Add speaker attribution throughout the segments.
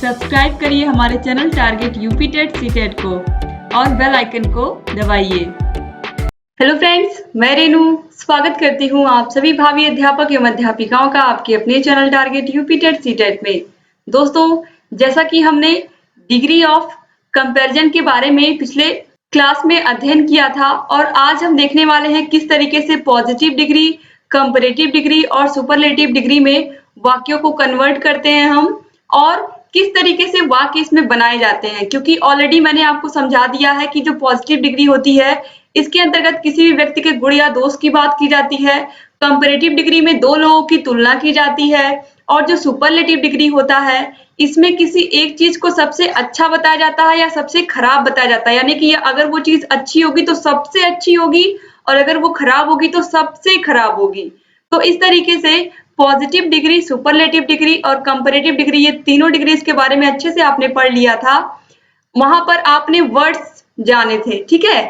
Speaker 1: Subscribe करिए हमारे channel target UP TET CTET को और बेल आइकन को दबाइए। हेलो फ्रेंड्स, मैं रेनू स्वागत करती हूँ आप सभी भावी अध्यापक एवं अध्यापिकाओं का आपके अपने channel target UP TET CTET में। दोस्तों, जैसा कि हमने डिग्री ऑफ कंपैरिजन के बारे में पिछले क्लास में अध्ययन किया था और आज हम देखने वाले हैं किस तरीके से पॉजिटिव डिग्री, कंपैरेटिव डिग्री और सुपरलेटिव डिग्री में वाक्यों को कन्वर्ट करते हैं हम और किस तरीके से वाक्य इसमें बनाए जाते हैं। क्योंकि ऑलरेडी मैंने आपको समझा दिया है कि जो पॉजिटिव डिग्री होती है इसके अंतर्गत किसी भी व्यक्ति के गुण या दोष की बात की जाती है। कंपैरेटिव डिग्री में दो लोगों की तुलना की जाती है और जो सुपरलेटिव डिग्री होता है इसमें किसी एक चीज को सबसे अच्छा बताया जाता है या सबसे खराब बताया जाता है। यानी कि अगर वो चीज अच्छी होगी तो सबसे अच्छी होगी और अगर वो खराब होगी तो सबसे खराब होगी। तो इस तरीके से पॉजिटिव डिग्री, सुपरलेटिव डिग्री और कंपैरेटिव डिग्री, ये तीनों डिग्रीज के बारे में अच्छे से आपने पढ़ लिया था। वहां पर आपने वर्ड्स जाने थे, ठीक है।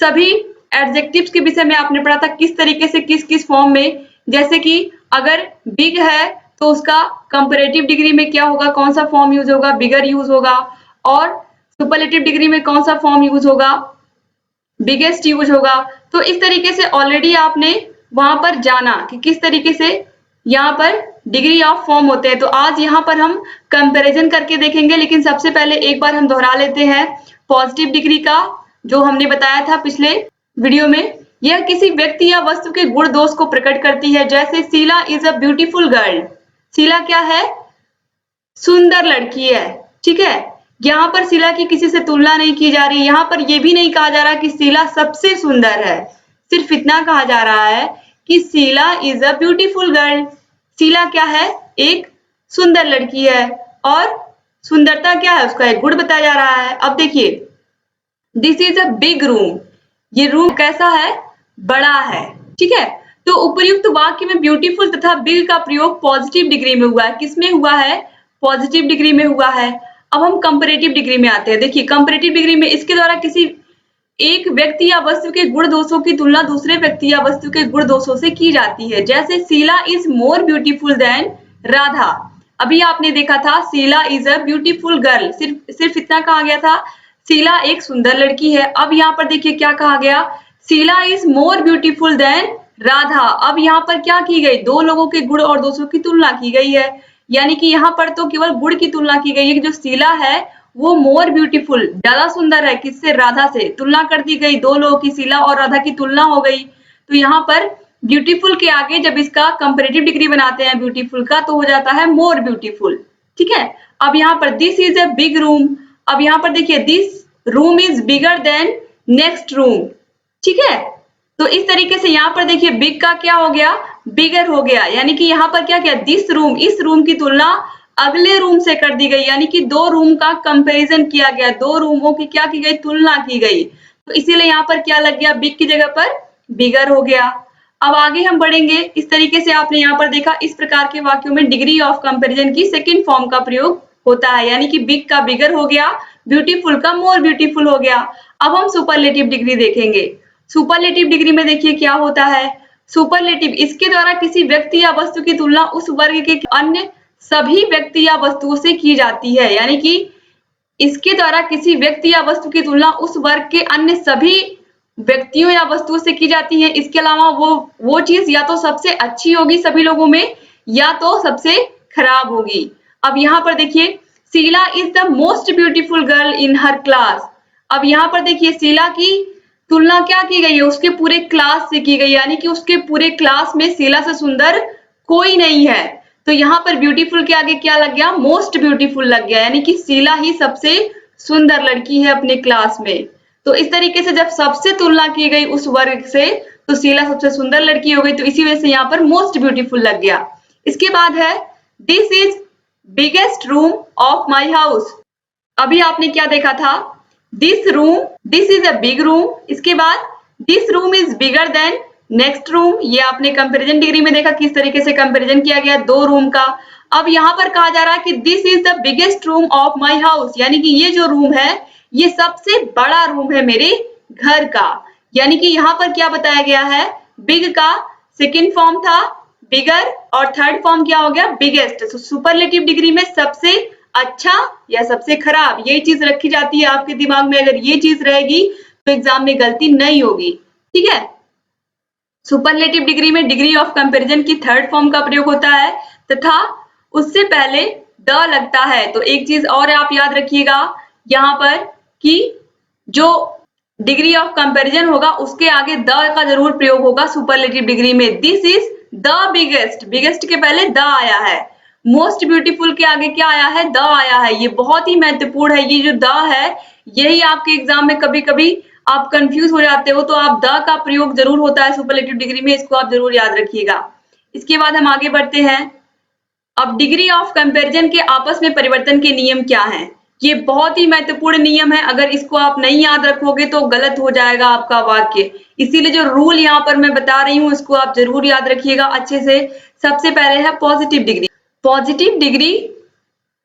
Speaker 1: सभी एडजेक्टिव्स के विषय में आपने पढ़ा था किस तरीके से किस किस फॉर्म में। जैसे कि अगर बिग है तो उसका कंपैरेटिव डिग्री में क्या होगा, कौन सा फॉर्म यूज होगा, बिगर यूज होगा। और सुपरलेटिव डिग्री में कौन सा फॉर्म यूज होगा, बिगेस्ट यूज होगा। तो इस तरीके से ऑलरेडी आपने वहां पर जाना कि किस तरीके से यहाँ पर डिग्री ऑफ फॉर्म होते हैं। तो आज यहाँ पर हम कंपैरिजन करके देखेंगे, लेकिन सबसे पहले एक बार हम दोहरा लेते हैं पॉजिटिव डिग्री का जो हमने बताया था पिछले वीडियो में। यह किसी व्यक्ति या वस्तु के गुण दोष को प्रकट करती है। जैसे Sheela is a beautiful girl. Sheela क्या है, सुंदर लड़की है, ठीक है। यहाँ पर शीला की किसी से तुलना नहीं की जा रही। यहाँ पर यह भी नहीं कहा जा रहा कि शीला सबसे सुंदर है, सिर्फ इतना कहा जा रहा है कि Sheela is a beautiful girl. Sheela क्या है, एक सुंदर लड़की है और सुंदरता क्या है, उसका एक गुण बताया जा रहा है। अब देखिए, this is a big room. ये रूम कैसा है, बड़ा है, ठीक है। तो उपयुक्त वाक्य में ब्यूटीफुल तथा बिग का प्रयोग पॉजिटिव डिग्री में हुआ है। किसमें हुआ है, पॉजिटिव डिग्री में हुआ है। अब हम कंपैरेटिव डिग्री में आते हैं। देखिए, कंपैरेटिव डिग्री में इसके द्वारा किसी एक व्यक्ति या वस्तु के गुण दोषों की तुलना दूसरे व्यक्ति या वस्तु के गुण दोषों से की जाती है। जैसे Sheela is more beautiful than Radha. अभी आपने देखा था Sheela is a beautiful girl, सिर्फ इतना कहा गया था, शीला एक सुंदर लड़की है। अब यहाँ पर देखिए क्या कहा गया, Sheela is more beautiful than Radha. अब यहाँ पर क्या की गई, दो लोगों के गुण और दोषों की तुलना की गई है। यानी कि यहाँ पर तो केवल गुण की तुलना की गई है कि जो शीला है वो मोर ब्यूटीफुल, ज्यादा सुंदर है, किससे, राधा से। तुलना कर दी गई, दो लोगों की, शीला और राधा की तुलना हो गई। तो यहाँ पर ब्यूटीफुल के आगे जब इसका कंपैरेटिव डिग्री बनाते हैं ब्यूटीफुल का तो हो जाता है मोर ब्यूटीफुल, ठीक है। अब यहाँ पर this is a big room. अब यहाँ पर देखिए this room is bigger than next room, ठीक है। तो इस तरीके से यहाँ पर देखिए बिग का क्या हो गया, बिगर हो गया। यानी कि यहाँ पर क्या किया, दिस रूम, इस रूम की तुलना अगले रूम से कर दी गई। यानी कि दो रूम का कंपैरिजन किया गया, दो रूमों की क्या की गई, तुलना की गई। तो इसीलिए यहाँ पर क्या लग गया, बिग की जगह पर बिगर हो गया। अब आगे हम बढ़ेंगे। इस तरीके से आपने यहाँ पर देखा, इस प्रकार के वाक्यों में डिग्री ऑफ कंपैरिजन की सेकंड फॉर्म का प्रयोग होता है। यानी कि बिग का बिगर हो गया, ब्यूटीफुल का मोर ब्यूटीफुल हो गया। अब हम सुपरलेटिव डिग्री देखेंगे। सुपरलेटिव डिग्री में देखिए क्या होता है, सुपरलेटिव, इसके द्वारा किसी व्यक्ति या वस्तु की तुलना उस वर्ग के अन्य सभी व्यक्ति या वस्तुओं से की जाती है। यानी कि इसके द्वारा किसी व्यक्ति या वस्तु की तुलना उस वर्ग के अन्य सभी व्यक्तियों या वस्तुओं से की जाती है। इसके अलावा वो चीज या तो सबसे अच्छी होगी सभी लोगों में या तो सबसे खराब होगी। अब यहाँ पर देखिए, Sheela is the most beautiful girl in her class. अब यहाँ पर देखिए शीला की तुलना क्या की गई है, उसके पूरे क्लास से की गई। यानी कि उसके पूरे क्लास में शीला से सुंदर कोई नहीं है। तो यहाँ पर ब्यूटीफुल के आगे क्या लग गया, मोस्ट ब्यूटीफुल लग गया। यानी कि शीला ही सबसे सुंदर लड़की है अपने क्लास में। तो इस तरीके से जब सबसे तुलना की गई उस वर्ग से तो शीला सबसे सुंदर लड़की हो गई। तो इसी वजह से यहाँ पर मोस्ट ब्यूटीफुल लग गया। इसके बाद है this is biggest room of my house. अभी आपने क्या देखा था, this room, this is a big room. इसके बाद this room is bigger than next room. ये आपने कंपैरिजन डिग्री में देखा किस तरीके से कंपैरिजन किया गया दो रूम का। अब यहाँ पर कहा जा रहा है कि this is the biggest room of my house. यानी कि ये जो रूम है ये सबसे बड़ा रूम है मेरे घर का। यानी कि यहाँ पर क्या बताया गया है, बिग का सेकेंड फॉर्म था बिगर और थर्ड फॉर्म क्या हो गया, बिगेस्ट। तो सुपरलेटिव डिग्री में सबसे अच्छा या सबसे खराब, यही चीज रखी जाती है आपके दिमाग में। अगर ये चीज रहेगी तो एग्जाम में गलती नहीं होगी। ठीक है। सुपरलेटिव डिग्री में डिग्री ऑफ कंपैरिजन की थर्ड फॉर्म का प्रयोग होता है तथा उससे पहले द लगता है। तो एक चीज और आप याद रखिएगा यहाँ पर कि जो डिग्री ऑफ कंपैरिजन होगा उसके आगे द का जरूर प्रयोग होगा सुपरलेटिव डिग्री में। This is the biggest, biggest के पहले द आया है। मोस्ट ब्यूटीफुल के आगे क्या आया है? द आया है। ये बहुत ही महत्वपूर्ण है। ये जो द है यही आपके एग्जाम में कभी कभी आप कंफ्यूज हो जाते हो, तो आप द का प्रयोग जरूर होता है सुपरलेटिव डिग्री में, इसको आप जरूर याद रखिएगा। इसके बाद हम आगे बढ़ते हैं। अब डिग्री ऑफ कंपैरिजन के आपस में परिवर्तन के नियम क्या हैं? ये बहुत ही महत्वपूर्ण नियम है। अगर इसको आप नहीं याद रखोगे तो गलत हो जाएगा आपका वाक्य। इसीलिए जो रूल यहाँ पर मैं बता रही हूँ इसको आप जरूर याद रखिएगा अच्छे से। सबसे पहले है पॉजिटिव डिग्री। पॉजिटिव डिग्री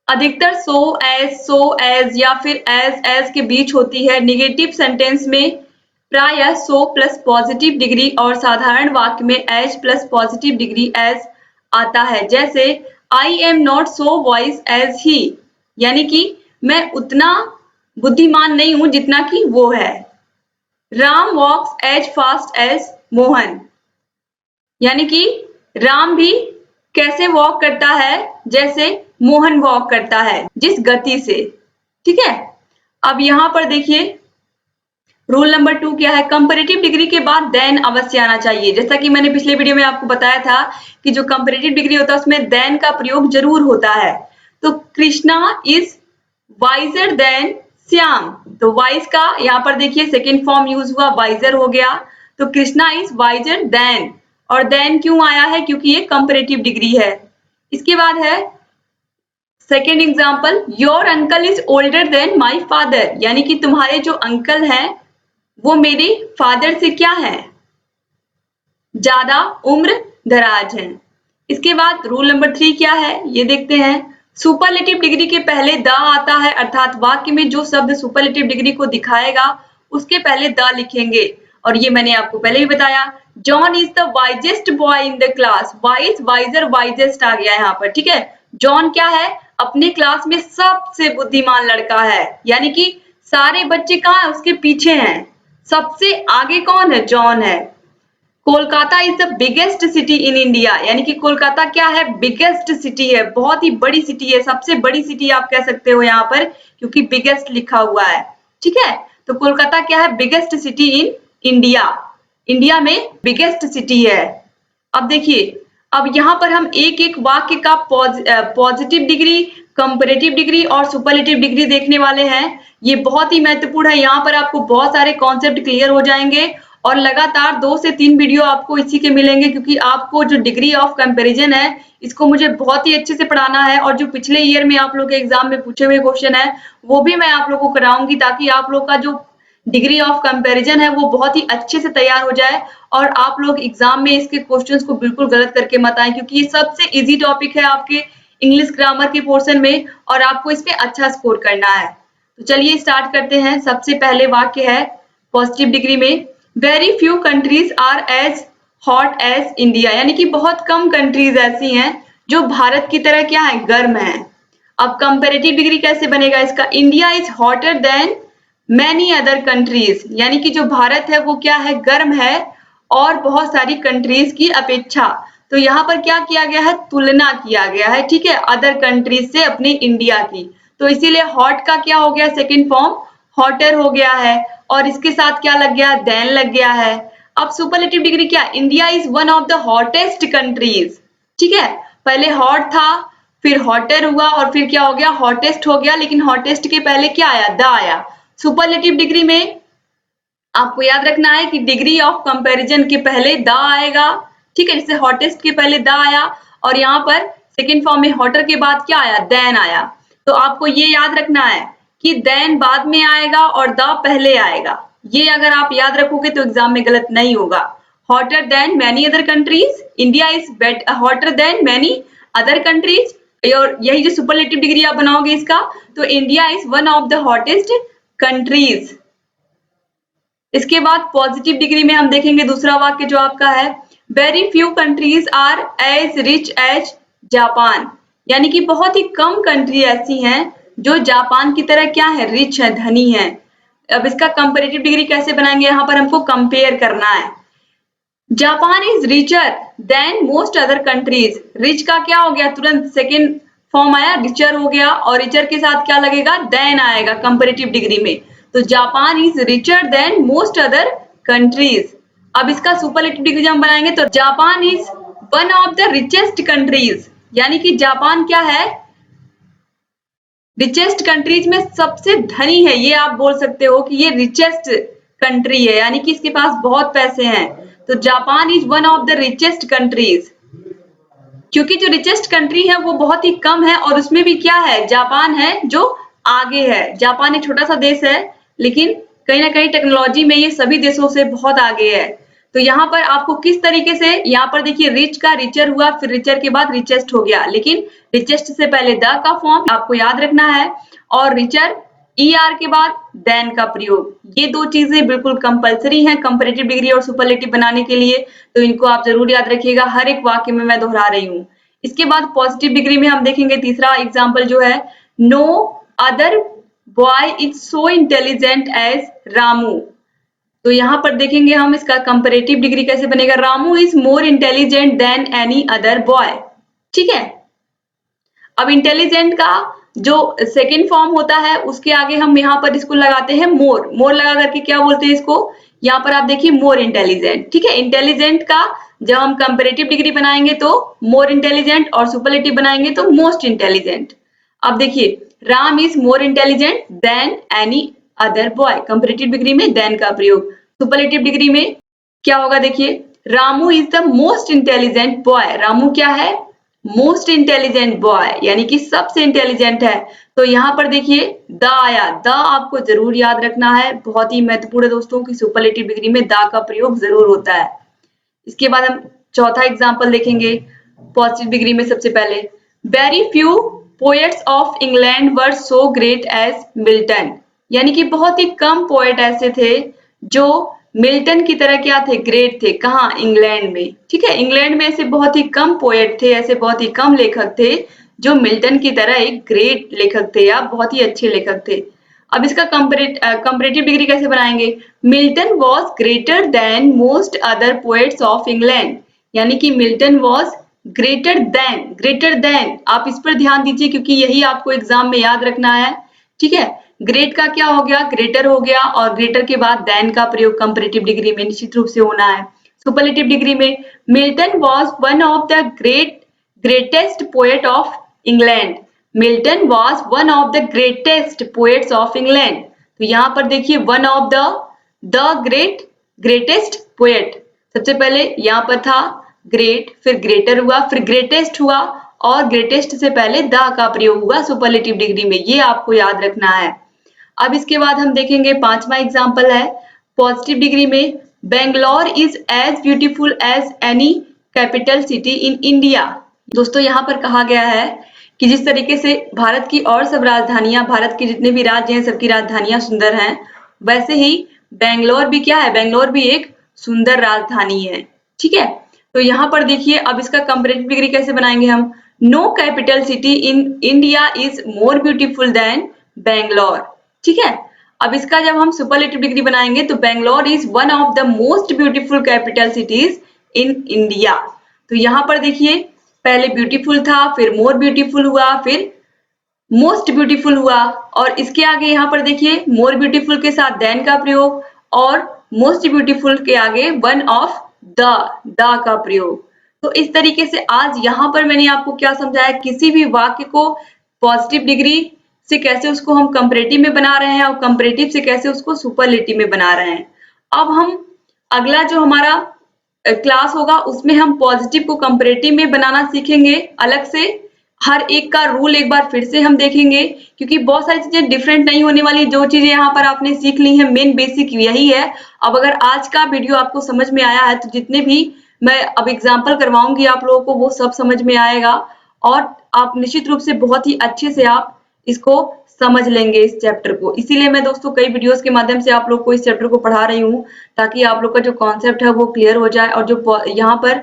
Speaker 1: अधिकतर सो एज या फिर एज के बीच होती है। नेगेटिव सेंटेंस में प्रायः सो प्लस पॉजिटिव डिग्री और साधारण वाक्य में as plus positive degree as आता है। जैसे I am not so wise as he, यानी कि मैं उतना बुद्धिमान नहीं हूं जितना कि वो है। Ram walks as fast as Mohan, यानी कि राम भी कैसे वॉक करता है? जैसे मोहन वॉक करता है, जिस गति से। ठीक है। अब यहां पर देखिए रूल नंबर 2 क्या है? कंपैरेटिव डिग्री के बाद देन अवश्य आना चाहिए। जैसा कि मैंने पिछले वीडियो में आपको बताया था कि जो कंपैरेटिव डिग्री होता है उसमें देन का प्रयोग जरूर होता है। तो Krishna is visor then Shyam, तो वाइज का यहाँ पर देखिए सेकेंड फॉर्म यूज हुआ, वाइजर हो गया। तो कृष्णा इज वाइजर देन, और देन क्यों आया है? क्योंकि ये कंपैरेटिव डिग्री है। इसके बाद है second example, your uncle is older than my father, यानी कि तुम्हारे जो अंकल हैं वो मेरे फादर से क्या है? ज्यादा उम्र दराज हैं। इसके बाद रूल नंबर 3 क्या है ये देखते हैं। सुपरलेटिव डिग्री के पहले द आता है, अर्थात वाक्य में जो शब्द सुपरलेटिव डिग्री को दिखाएगा उसके पहले द लिखेंगे। और ये मैंने आपको पहले ही बताया। John is the wisest boy in the class. Wise, wiser, wisest आ गया यहाँ पर। ठीक है। जॉन क्या है? अपने क्लास में सबसे बुद्धिमान लड़का है, यानी कि सारे बच्चे कहाँ है? उसके पीछे हैं। सबसे आगे कौन है? जॉन है। Kolkata is the biggest city in India, यानी कि कोलकाता क्या है? बिगेस्ट सिटी है, बहुत ही बड़ी सिटी है, सबसे बड़ी सिटी आप कह सकते हो यहाँ पर, क्योंकि बिगेस्ट लिखा हुआ है। ठीक है। तो कोलकाता क्या है? Biggest city in India, India में बिगेस्ट सिटी है। अब देखिए, अब यहाँ पर हम एक एक वाक्य का पॉजिटिव डिग्री, कंपैरेटिव डिग्री और सुपरलेटिव डिग्री देखने वाले हैं। ये बहुत ही महत्वपूर्ण है। यहाँ पर आपको बहुत सारे कॉन्सेप्ट क्लियर हो जाएंगे और लगातार 2 से 3 वीडियो आपको इसी के मिलेंगे, क्योंकि आपको जो डिग्री ऑफ कंपैरिजन है इसको मुझे बहुत ही अच्छे से पढ़ाना है। और जो पिछले ईयर में आप लोग के एग्जाम में पूछे हुए क्वेश्चन है वो भी मैं आप लोग को कराऊंगी, ताकि आप लोग का जो डिग्री ऑफ कंपैरिजन है वो बहुत ही अच्छे से तैयार हो जाए और आप लोग एग्जाम में इसके क्वेश्चंस को बिल्कुल गलत करके मत आए, क्योंकि ये सबसे इजी टॉपिक है आपके इंग्लिश ग्रामर के पोर्शन में और आपको इस पे अच्छा स्कोर करना है। तो चलिए स्टार्ट करते हैं। सबसे पहले वाक्य है पॉजिटिव डिग्री में, very few countries are as hot as India, यानी कि बहुत कम कंट्रीज ऐसी हैं जो भारत की तरह क्या है? गर्म है। अब कंपैरेटिव डिग्री कैसे बनेगा इसका? India is hotter then many other countries, यानी कि जो भारत है वो क्या है? गर्म है और बहुत सारी कंट्रीज की अपेक्षा। तो यहाँ पर क्या किया गया है? तुलना किया गया है। ठीक है, अदर कंट्रीज से अपने इंडिया की। तो इसीलिए हॉट का क्या हो गया? सेकेंड फॉर्म हॉटर हो गया है और इसके साथ क्या लग गया? देन लग गया है। अब सुपरलेटिव डिग्री क्या? India is one of the hottest countries. ठीक है, पहले हॉट था, फिर हॉटर हुआ और फिर क्या हो गया? हॉटेस्ट हो गया। लेकिन हॉटेस्ट के पहले क्या आया? द आया। सुपरलेटिव डिग्री में आपको याद रखना है कि डिग्री ऑफ कंपैरिजन के पहले द आएगा। ठीक है, जैसे हॉटेस्ट के पहले द आया और यहाँ पर सेकेंड फॉर्म में हॉटर के बाद क्या आया? देन आया। तो आपको ये याद रखना है कि देन बाद में आएगा और द पहले आएगा। ये अगर आप याद रखोगे तो एग्जाम में गलत नहीं होगा। Hotter then many other countries, India is hotter then many other countries. और यही जो सुपरलेटिव डिग्री आप बनाओगे इसका, तो India is one of the hottest countries. इसके बाद पॉजिटिव डिग्री में हम देखेंगे दूसरा वाक्य जो आपका है, very few countries are as rich as Japan, यानी कि बहुत ही कम कंट्री ऐसी हैं जो जापान की तरह क्या है, रिच है, धनी है। अब इसका कंपैरेटिव डिग्री कैसे बनाएंगे, यहाँ पर हमको कंपेयर करना है। Japan is richer than most other countries. Rich का क्या हो गया, तुरंत सेकेंड फॉर्म आया, रिचर हो गया, और रिचर के साथ क्या लगेगा, देन आएगा कंपैरेटिव डिग्री में। तो Japan is richer than most other countries. अब इसका सुपरलेटिव डिग्री हम बनाएंगे तो Japan is one of the richest countries, यानी कि जापान क्या है, रिचेस्ट कंट्रीज में सबसे धनी है। ये आप बोल सकते हो कि ये रिचेस्ट कंट्री है, यानी कि इसके पास बहुत पैसे हैं। तो Japan is one of the richest countries, क्योंकि जो रिचेस्ट कंट्री है वो बहुत ही कम है, और उसमें भी क्या है, जापान है जो आगे है। जापान एक छोटा सा देश है, लेकिन कहीं ना कहीं टेक्नोलॉजी में ये सभी देशों से बहुत आगे है। तो यहाँ पर आपको किस तरीके से, यहाँ पर देखिए रिच का रिचर हुआ, फिर रिचर के बाद रिचेस्ट हो गया, लेकिन रिचेस्ट से पहले द का फॉर्म आपको याद रखना है, और रिचर ER के बाद देन का प्रयोग। ये दो चीजें बिल्कुल कंपलसरी हैं कंपैरेटिव डिग्री और सुपरलेटिव बनाने के लिए, तो इनको आप जरूर याद रखिएगा, हर एक वाक्य में मैं दोहरा रही हूँ। इसके बाद पॉजिटिव डिग्री में हम देखेंगे तीसरा एग्जाम्पल जो है, no other boy is so intelligent as Ramu. तो यहाँ पर देखेंगे हम इसका कंपैरेटिव डिग्री कैसे बनेगा, Ramu is more intelligent then any other boy. ठीक है, अब इंटेलिजेंट का जो सेकेंड फॉर्म होता है उसके आगे हम यहाँ पर इसको लगाते हैं मोर, मोर लगा करके क्या बोलते हैं इसको, यहाँ पर आप देखिए मोर इंटेलिजेंट। ठीक है, इंटेलिजेंट का जब हम कंपैरेटिव डिग्री बनाएंगे तो मोर इंटेलिजेंट, और सुपरलेटिव बनाएंगे तो मोस्ट इंटेलिजेंट। अब देखिए Ram is more intelligent then any other boy, comparative degree में देन का प्रयोग। सुपरलेटिव डिग्री में क्या होगा, देखिए Ramu is the most intelligent boy. Ramu क्या है, मोस्ट इंटेलिजेंट बॉय, यानी कि सबसे इंटेलिजेंट है। तो यहाँ पर देखिए द आया, द आपको जरूर याद रखना है, बहुत ही महत्वपूर्ण है दोस्तों की सुपरलेटिव डिग्री में द का प्रयोग जरूर होता है। इसके बाद हम चौथा एग्जाम्पल देखेंगे पॉजिटिव डिग्री में। सबसे पहले, very few poets of England were so great as Milton, यानी कि बहुत ही कम पोएट ऐसे थे जो मिल्टन की तरह क्या थे, ग्रेट थे। कहाँ, इंग्लैंड में। ठीक है, इंग्लैंड में ऐसे बहुत ही कम पोएट थे, ऐसे बहुत ही कम लेखक थे जो मिल्टन की तरह एक ग्रेट लेखक थे या बहुत ही अच्छे लेखक थे। अब इसका कंपैरेटिव डिग्री कैसे बनाएंगे, Milton was greater than most other poets of England, यानी कि मिल्टन वॉज ग्रेटर देन, आप इस पर ध्यान दीजिए क्योंकि यही आपको एग्जाम में याद रखना है। ठीक है, ग्रेट का क्या हो गया, ग्रेटर हो गया, और ग्रेटर के बाद देन का प्रयोग कंपैरेटिव डिग्री में निश्चित रूप से होना है। सुपरलेटिव डिग्री में Milton was one of the greatest poet of England, Milton was one of the greatest poets of England. तो यहाँ पर देखिए one of the greatest poet, सबसे पहले यहाँ पर था ग्रेट, फिर ग्रेटर हुआ, फिर ग्रेटेस्ट हुआ, और ग्रेटेस्ट से पहले द का प्रयोग हुआ सुपरलेटिव डिग्री में, ये आपको याद रखना है। अब इसके बाद हम देखेंगे पांचवा एग्जाम्पल है पॉजिटिव डिग्री में, Bangalore is as beautiful as any capital city in India. दोस्तों यहाँ पर कहा गया है कि जिस तरीके से भारत की और सब राजधानियां, भारत के जितने भी राज्य हैं सबकी राजधानियां सुंदर हैं, वैसे ही बेंगलोर भी क्या है, बेंगलोर भी एक सुंदर राजधानी है। ठीक है, तो यहाँ पर देखिए अब इसका कंपैरेटिव डिग्री कैसे बनाएंगे हम, no capital city in India is more beautiful than Bangalore. ठीक है, अब इसका जब हम सुपरलेटिव डिग्री बनाएंगे तो Bangalore is one of the most beautiful capital cities in India. तो यहाँ पर देखिए पहले ब्यूटीफुल था, फिर मोर ब्यूटीफुल हुआ, फिर मोस्ट ब्यूटीफुल हुआ, और इसके आगे यहाँ पर देखिए मोर ब्यूटीफुल के साथ देन का प्रयोग, और मोस्ट ब्यूटीफुल के आगे वन ऑफ द का प्रयोग। तो इस तरीके से आज यहाँ पर मैंने आपको क्या समझाया, किसी भी वाक्य को पॉजिटिव डिग्री से कैसे उसको हम कंपैरेटिव में बना रहे हैं और कंपैरेटिव से कैसे उसको सुपरलेटिव में बना रहे हैं। अब हम अगला जो हमारा क्लास होगा उसमें हम पॉजिटिव को कंपैरेटिव में बनाना सीखेंगे अलग से, हर एक का रूल एक बार फिर से हम देखेंगे, क्योंकि बहुत सारी चीजें डिफरेंट नहीं होने वाली, जो चीजें यहाँ पर आपने सीख ली हैं मेन बेसिक यही है। अब अगर आज का वीडियो आपको समझ में आया है तो जितने भी मैं अब एग्जाम्पल करवाऊंगी आप लोगों को वो सब समझ में आएगा, और आप निश्चित रूप से बहुत ही अच्छे से आप इसको समझ लेंगे इस चैप्टर को। इसीलिए मैं दोस्तों कई वीडियोस के माध्यम से आप लोग को इस चैप्टर को पढ़ा रही हूँ, ताकि आप लोग का जो कॉन्सेप्ट है वो क्लियर हो जाए, और जो यहाँ पर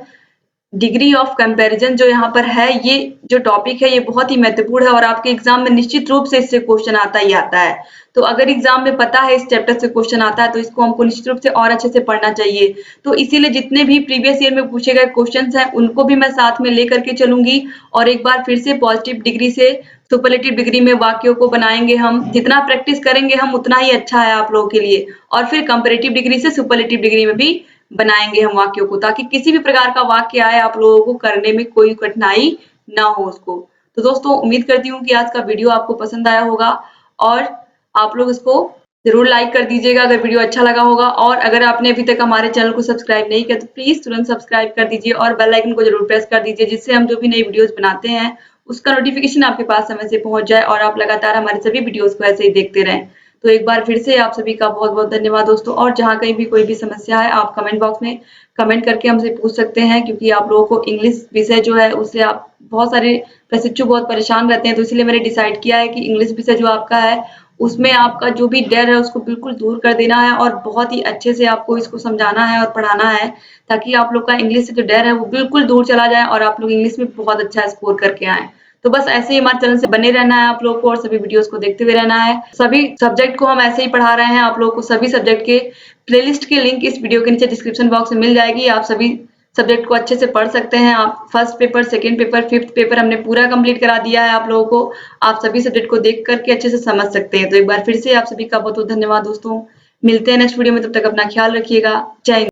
Speaker 1: डिग्री ऑफ कंपैरिजन जो यहाँ पर है, ये जो टॉपिक है ये बहुत ही महत्वपूर्ण है और आपके एग्जाम में निश्चित रूप से इससे क्वेश्चन आता ही आता है। तो अगर एग्जाम में पता है इस चैप्टर से क्वेश्चन आता है तो इसको हमको निश्चित रूप से और अच्छे से पढ़ना चाहिए। तो इसीलिए जितने भी प्रीवियस ईयर में पूछे गए क्वेश्चंस हैं उनको भी मैं साथ में लेकर के चलूंगी और एक बार फिर से पॉजिटिव डिग्री से सुपरलेटिव डिग्री में वाक्यों को बनाएंगे हम। जितना प्रैक्टिस करेंगे हम उतना ही अच्छा है आप लोगों के लिए और फिर कंपैरेटिव डिग्री से सुपरलेटिव डिग्री में भी बनाएंगे हम वाक्यों को, ताकि किसी भी प्रकार का वाक्य आए आप लोगों को करने में कोई कठिनाई ना हो उसको। तो दोस्तों उम्मीद करती हूँ कि आज का वीडियो आपको पसंद आया होगा और आप लोग इसको जरूर लाइक कर दीजिएगा अगर वीडियो अच्छा लगा होगा, और अगर आपने अभी तक हमारे चैनल को सब्सक्राइब नहीं किया तो प्लीज तुरंत सब्सक्राइब कर दीजिए और बेल आइकन को जरूर प्रेस कर दीजिए, जिससे हम जो भी नई वीडियोस बनाते हैं उसका नोटिफिकेशन आपके पास समय से पहुंच जाए और आप लगातार हमारे सभी वीडियोस को ऐसे ही देखते रहें। तो एक बार फिर से आप सभी का बहुत बहुत धन्यवाद दोस्तों, और जहाँ कहीं भी कोई भी समस्या है आप कमेंट बॉक्स में कमेंट करके हमसे पूछ सकते हैं, क्योंकि आप लोगों को इंग्लिश विषय जो है उससे आप बहुत सारे प्रशिक्षु बहुत परेशान रहते हैं। तो इसलिए मैंने डिसाइड किया है कि इंग्लिश विषय जो आपका है उसमें आपका जो भी डर है उसको बिल्कुल दूर कर देना है और बहुत ही अच्छे से आपको इसको समझाना है और पढ़ाना है, ताकि आप लोग का इंग्लिश से जो डर है वो बिल्कुल दूर चला जाए और आप लोग इंग्लिश में बहुत अच्छा स्कोर करके आए। तो बस ऐसे ही हमारे चैनल से बने रहना है आप लोगों को और सभी वीडियोस को देखते हुए रहना है। सभी सब्जेक्ट को हम ऐसे ही पढ़ा रहे हैं आप लोगों को। सभी सब्जेक्ट के प्लेलिस्ट की लिंक इस वीडियो के नीचे डिस्क्रिप्शन बॉक्स में मिल जाएगी। आप सभी सब्जेक्ट को अच्छे से पढ़ सकते हैं। आप first paper, second paper, fifth paper हमने पूरा कंप्लीट करा दिया है आप लोगों को। आप सभी सब्जेक्ट को देख करके अच्छे से समझ सकते हैं। तो एक बार फिर से आप सभी का बहुत बहुत धन्यवाद दोस्तों। मिलते हैं नेक्स्ट वीडियो में, तब तक अपना ख्याल रखिएगा। जय हिंद।